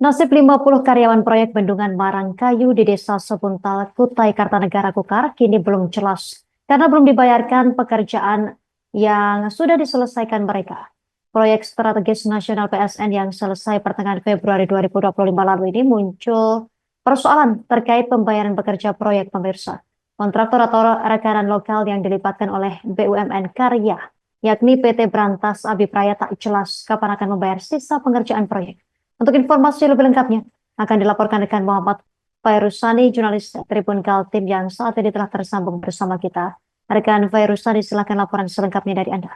Nasib 50 karyawan proyek bendungan Marangkayu di Desa Sebuntal, Kutai Kartanegara Kukar kini belum jelas karena belum dibayarkan pekerjaan yang sudah diselesaikan mereka. Proyek strategis nasional PSN yang selesai pertengahan Februari 2025 lalu ini muncul persoalan terkait pembayaran pekerja proyek pemirsa. Kontraktor atau rekanan lokal yang dilibatkan oleh BUMN Karya, yakni PT Brantas Abipraya tak jelas kapan akan membayar sisa pengerjaan proyek. Untuk informasi lebih lengkapnya, akan dilaporkan rekan Muhammad Fairusani, jurnalis Tribun Kaltim yang saat ini telah tersambung bersama kita. Rekan Fairusani, silakan laporan selengkapnya dari Anda.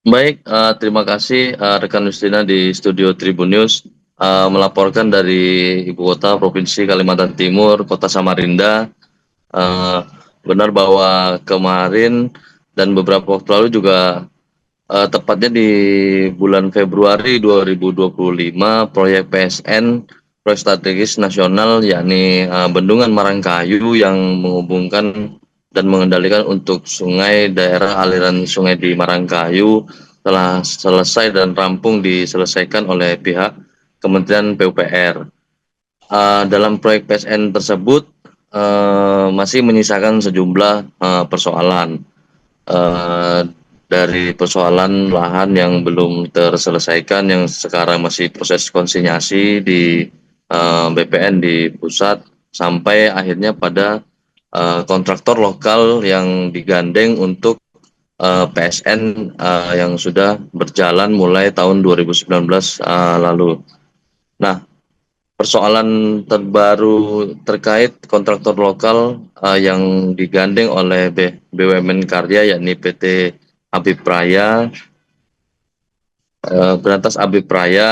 Baik, terima kasih rekan Justina di studio Tribun News melaporkan dari Ibu Kota Provinsi Kalimantan Timur, Kota Samarinda. Eh, Benar bahwa kemarin dan beberapa waktu lalu juga tepatnya di bulan Februari 2025, proyek PSN, proyek strategis nasional yakni Bendungan Marangkayu yang menghubungkan dan mengendalikan untuk sungai daerah aliran sungai di Marangkayu telah selesai dan rampung diselesaikan oleh pihak Kementerian PUPR. Dalam proyek PSN tersebut masih menyisakan sejumlah persoalan. Eh, dari persoalan lahan yang belum terselesaikan yang sekarang masih proses konsinyasi di BPN di pusat sampai akhirnya pada kontraktor lokal yang digandeng untuk PSN yang sudah berjalan mulai tahun 2019 lalu. Nah, persoalan terbaru terkait kontraktor lokal yang digandeng oleh BUMN Karya yakni PT Abipraya, Berantas Abipraya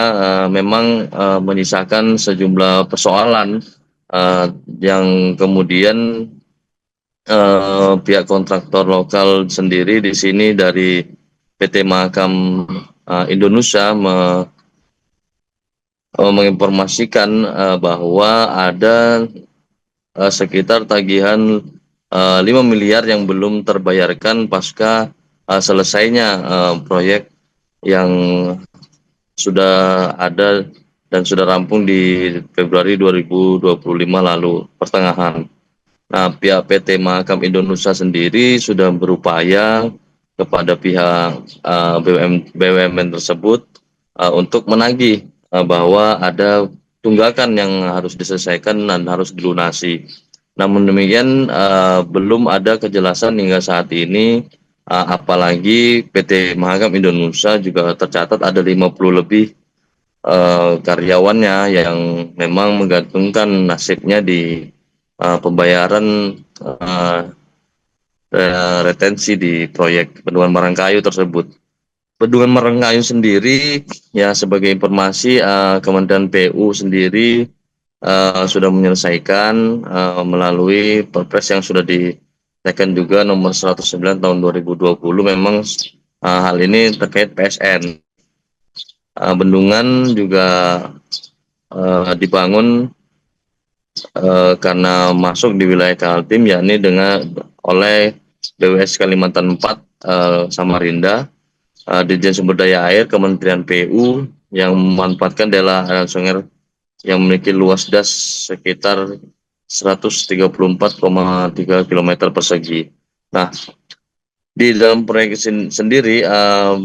memang menyisakan sejumlah persoalan yang kemudian pihak kontraktor lokal sendiri di sini dari PT Mahakam Indonesia menginformasikan bahwa ada sekitar tagihan 5 miliar yang belum terbayarkan pasca selesainya proyek yang sudah ada dan sudah rampung di Februari 2025 lalu pertengahan. Nah, pihak PT Mahakam Indonesia sendiri sudah berupaya kepada pihak BUMN tersebut untuk menagih bahwa ada tunggakan yang harus diselesaikan dan harus dilunasi. Namun demikian belum ada kejelasan hingga saat ini, apalagi PT Mahakam Indonesia juga tercatat ada 50 lebih karyawannya yang memang menggantungkan nasibnya di pembayaran retensi di proyek Bendungan Marangkayu tersebut. Bendungan Marangkayu sendiri, ya sebagai informasi, Kementerian PU sendiri sudah menyelesaikan melalui Perpres yang sudah ditekan juga nomor 109 tahun 2020. Memang hal ini terkait PSN. Bendungan juga dibangun karena masuk di wilayah Kaltim, yakni oleh BWS Kalimantan 4 Samarinda, Dirjen Sumber Daya Air Kementerian PU yang memanfaatkan daerah aliran sungai yang memiliki luas das sekitar 134,3 km persegi. Nah, di dalam proyek sendiri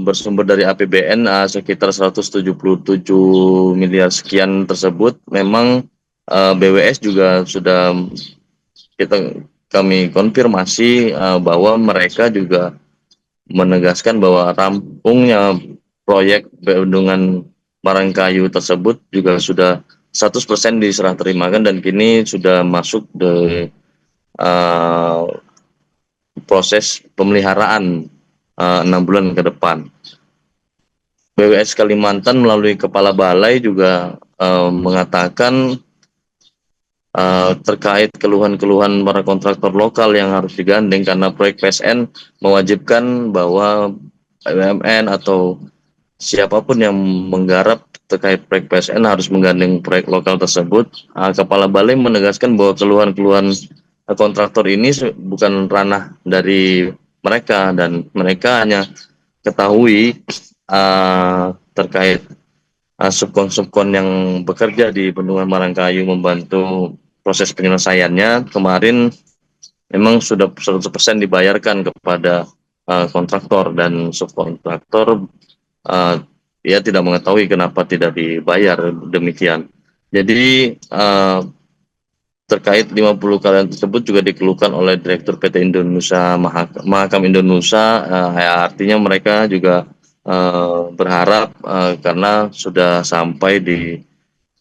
bersumber dari APBN sekitar 177 miliar sekian tersebut. Memang BWS juga sudah kami konfirmasi bahwa mereka juga menegaskan bahwa rampungnya proyek bendungan Marangkayu tersebut juga sudah 100% diserah terimakan dan kini sudah masuk ke proses pemeliharaan 6 bulan ke depan. BWS Kalimantan melalui Kepala Balai juga mengatakan terkait keluhan-keluhan para kontraktor lokal yang harus digandeng karena proyek PSN mewajibkan bahwa BUMN atau siapapun yang menggarap terkait proyek PSN harus menggandeng proyek lokal tersebut. Kepala Balai menegaskan bahwa keluhan-keluhan kontraktor ini bukan ranah dari mereka dan mereka hanya ketahui terkait subkon-subkon yang bekerja di Bendungan Marangkayu membantu proses penyelesaiannya. Kemarin memang sudah 100% dibayarkan kepada kontraktor dan subkontraktor. Dia tidak mengetahui kenapa tidak dibayar demikian. Jadi terkait 50 karyawan tersebut juga dikeluhkan oleh Direktur PT Indonesia Mahakam Indonesia, artinya mereka juga berharap karena sudah sampai di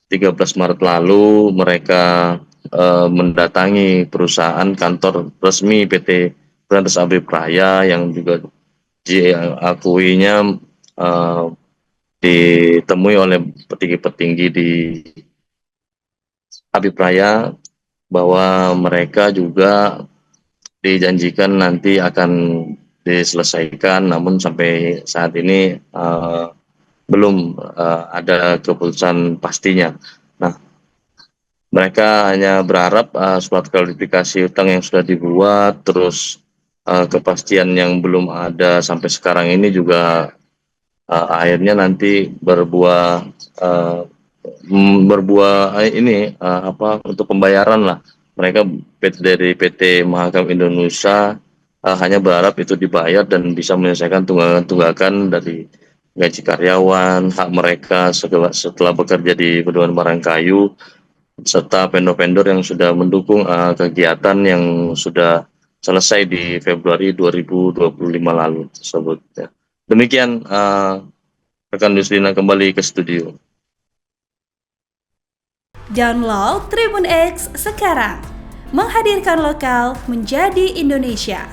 13 Maret lalu mereka mendatangi perusahaan kantor resmi PT Berantas Abipraya yang juga diakuinya ditemui oleh petinggi-petinggi di Abipraya bahwa mereka juga dijanjikan nanti akan diselesaikan, namun sampai saat ini belum ada keputusan pastinya. Nah, mereka hanya berharap surat klarifikasi utang yang sudah dibuat, terus kepastian yang belum ada sampai sekarang ini juga akhirnya nanti berbuah untuk pembayaran lah. Mereka dari PT Mahakam Indonesia hanya berharap itu dibayar dan bisa menyelesaikan tunggakan dari gaji karyawan, hak mereka setelah bekerja di Bendungan Marangkayu, serta vendor-vendor yang sudah mendukung kegiatan yang sudah selesai di Februari 2025 lalu tersebut. Ya. Demikian rekan Yuslina, kembali ke studio. Download Tribun X sekarang, menghadirkan lokal menjadi Indonesia.